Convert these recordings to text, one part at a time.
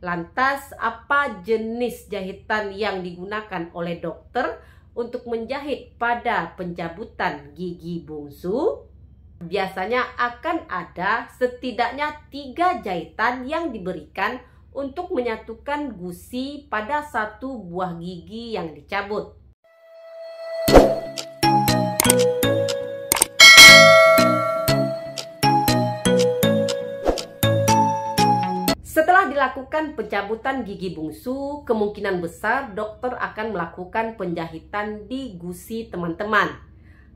Lantas, apa jenis jahitan yang digunakan oleh dokter untuk menjahit pada pencabutan gigi bungsu? Biasanya akan ada setidaknya 3 jahitan yang diberikan untuk menyatukan gusi pada satu buah gigi yang dicabut. Setelah dilakukan pencabutan gigi bungsu, kemungkinan besar dokter akan melakukan penjahitan di gusi teman-teman.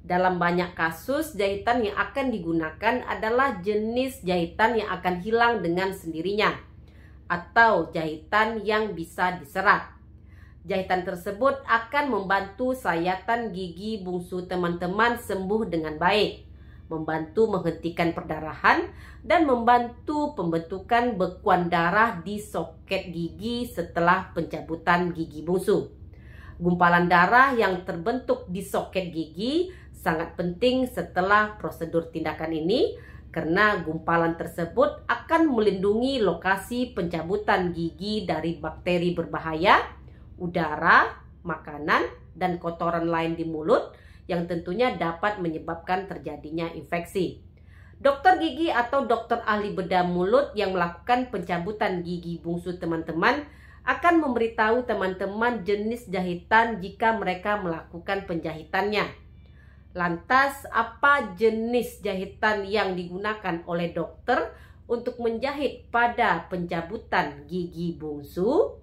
Dalam banyak kasus, jahitan yang akan digunakan adalah jenis jahitan yang akan hilang dengan sendirinya, atau jahitan yang bisa diserap. Jahitan tersebut akan membantu sayatan gigi bungsu teman-teman sembuh dengan baik, membantu menghentikan perdarahan, dan membantu pembentukan bekuan darah di soket gigi setelah pencabutan gigi bungsu. Gumpalan darah yang terbentuk di soket gigi sangat penting setelah prosedur tindakan ini, karena gumpalan tersebut akan melindungi lokasi pencabutan gigi dari bakteri berbahaya, udara, makanan, dan kotoran lain di mulut yang tentunya dapat menyebabkan terjadinya infeksi. Dokter gigi atau dokter ahli bedah mulut yang melakukan pencabutan gigi bungsu teman-teman akan memberitahu teman-teman jenis jahitan jika mereka melakukan penjahitannya. Lantas, apa jenis jahitan yang digunakan oleh dokter untuk menjahit pada pencabutan gigi bungsu?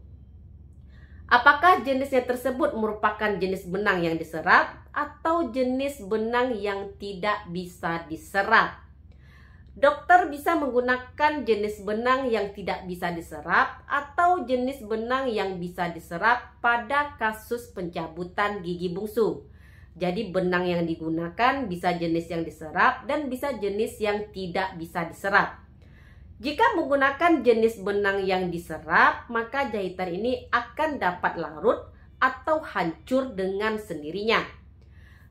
Apakah jenisnya tersebut merupakan jenis benang yang diserap atau jenis benang yang tidak bisa diserap? Dokter bisa menggunakan jenis benang yang tidak bisa diserap atau jenis benang yang bisa diserap pada kasus pencabutan gigi bungsu. Jadi benang yang digunakan bisa jenis yang diserap dan bisa jenis yang tidak bisa diserap. Jika menggunakan jenis benang yang diserap, maka jahitan ini akan dapat larut atau hancur dengan sendirinya.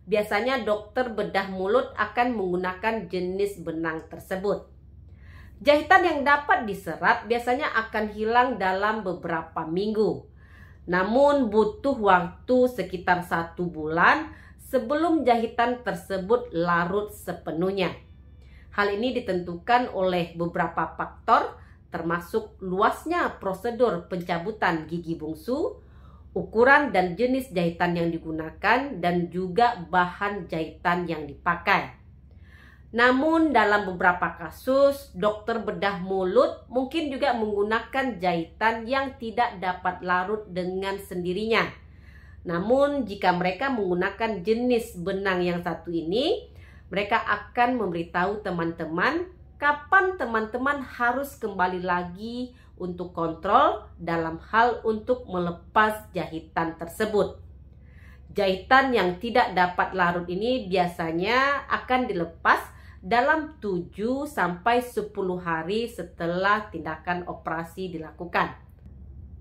Biasanya dokter bedah mulut akan menggunakan jenis benang tersebut. Jahitan yang dapat diserap biasanya akan hilang dalam beberapa minggu. Namun butuh waktu sekitar 1 bulan sebelum jahitan tersebut larut sepenuhnya. Hal ini ditentukan oleh beberapa faktor, termasuk luasnya prosedur pencabutan gigi bungsu, ukuran dan jenis jahitan yang digunakan, dan juga bahan jahitan yang dipakai. Namun dalam beberapa kasus, dokter bedah mulut mungkin juga menggunakan jahitan yang tidak dapat larut dengan sendirinya. Namun jika mereka menggunakan jenis benang yang satu ini, mereka akan memberitahu teman-teman kapan teman-teman harus kembali lagi untuk kontrol dalam hal untuk melepas jahitan tersebut. Jahitan yang tidak dapat larut ini biasanya akan dilepas dalam 7-10 hari setelah tindakan operasi dilakukan.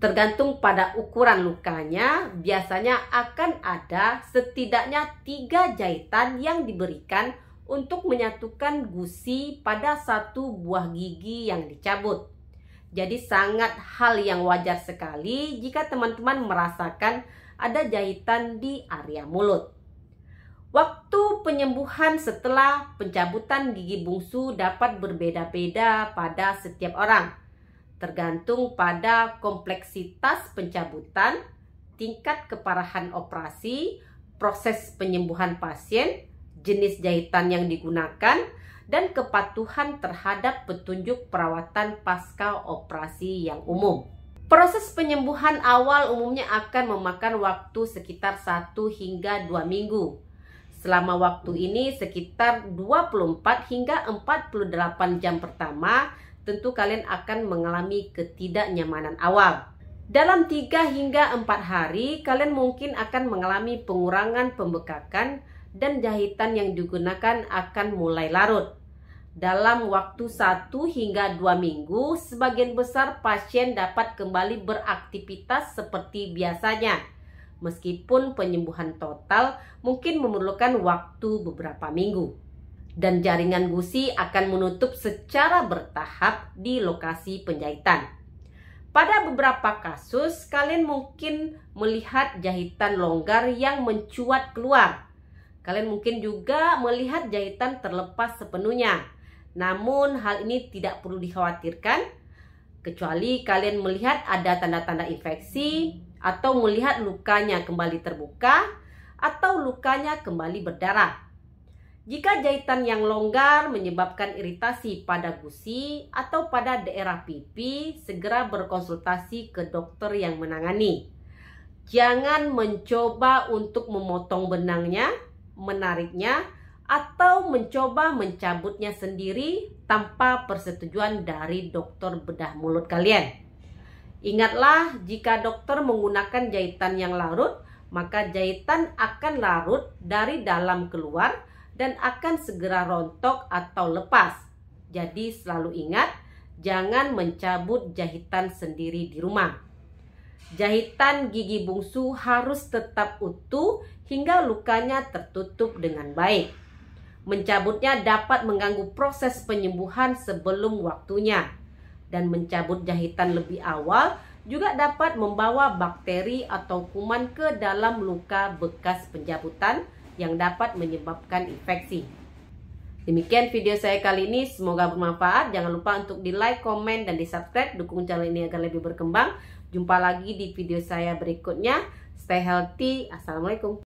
Tergantung pada ukuran lukanya, biasanya akan ada setidaknya 3 jahitan yang diberikan untuk menyatukan gusi pada satu buah gigi yang dicabut. Jadi sangat hal yang wajar sekali jika teman-teman merasakan ada jahitan di area mulut. Waktu penyembuhan setelah pencabutan gigi bungsu dapat berbeda-beda pada setiap orang, tergantung pada kompleksitas pencabutan, tingkat keparahan operasi, proses penyembuhan pasien, jenis jahitan yang digunakan, dan kepatuhan terhadap petunjuk perawatan pasca operasi yang umum. Proses penyembuhan awal umumnya akan memakan waktu sekitar 1 hingga 2 minggu. Selama waktu ini sekitar 24 hingga 48 jam pertama, tentu kalian akan mengalami ketidaknyamanan awal. Dalam 3 hingga 4 hari, kalian mungkin akan mengalami pengurangan pembekakan dan jahitan yang digunakan akan mulai larut. Dalam waktu 1 hingga 2 minggu, sebagian besar pasien dapat kembali beraktivitas seperti biasanya. Meskipun penyembuhan total mungkin memerlukan waktu beberapa minggu. Dan jaringan gusi akan menutup secara bertahap di lokasi penjahitan. Pada beberapa kasus, kalian mungkin melihat jahitan longgar yang mencuat keluar. Kalian mungkin juga melihat jahitan terlepas sepenuhnya. Namun hal ini tidak perlu dikhawatirkan, kecuali kalian melihat ada tanda-tanda infeksi, atau melihat lukanya kembali terbuka, atau lukanya kembali berdarah. Jika jahitan yang longgar menyebabkan iritasi pada gusi atau pada daerah pipi, segera berkonsultasi ke dokter yang menangani. Jangan mencoba untuk memotong benangnya, menariknya, atau mencoba mencabutnya sendiri tanpa persetujuan dari dokter bedah mulut kalian. Ingatlah, jika dokter menggunakan jahitan yang larut, maka jahitan akan larut dari dalam keluar dan akan segera rontok atau lepas. Jadi selalu ingat, jangan mencabut jahitan sendiri di rumah. Jahitan gigi bungsu harus tetap utuh hingga lukanya tertutup dengan baik. Mencabutnya dapat mengganggu proses penyembuhan sebelum waktunya. Dan mencabut jahitan lebih awal juga dapat membawa bakteri atau kuman ke dalam luka bekas pencabutan yang dapat menyebabkan infeksi. Demikian video saya kali ini, semoga bermanfaat. Jangan lupa untuk di like, komen, dan di subscribe. Dukung channel ini agar lebih berkembang. Jumpa lagi di video saya berikutnya. Stay healthy. Assalamualaikum.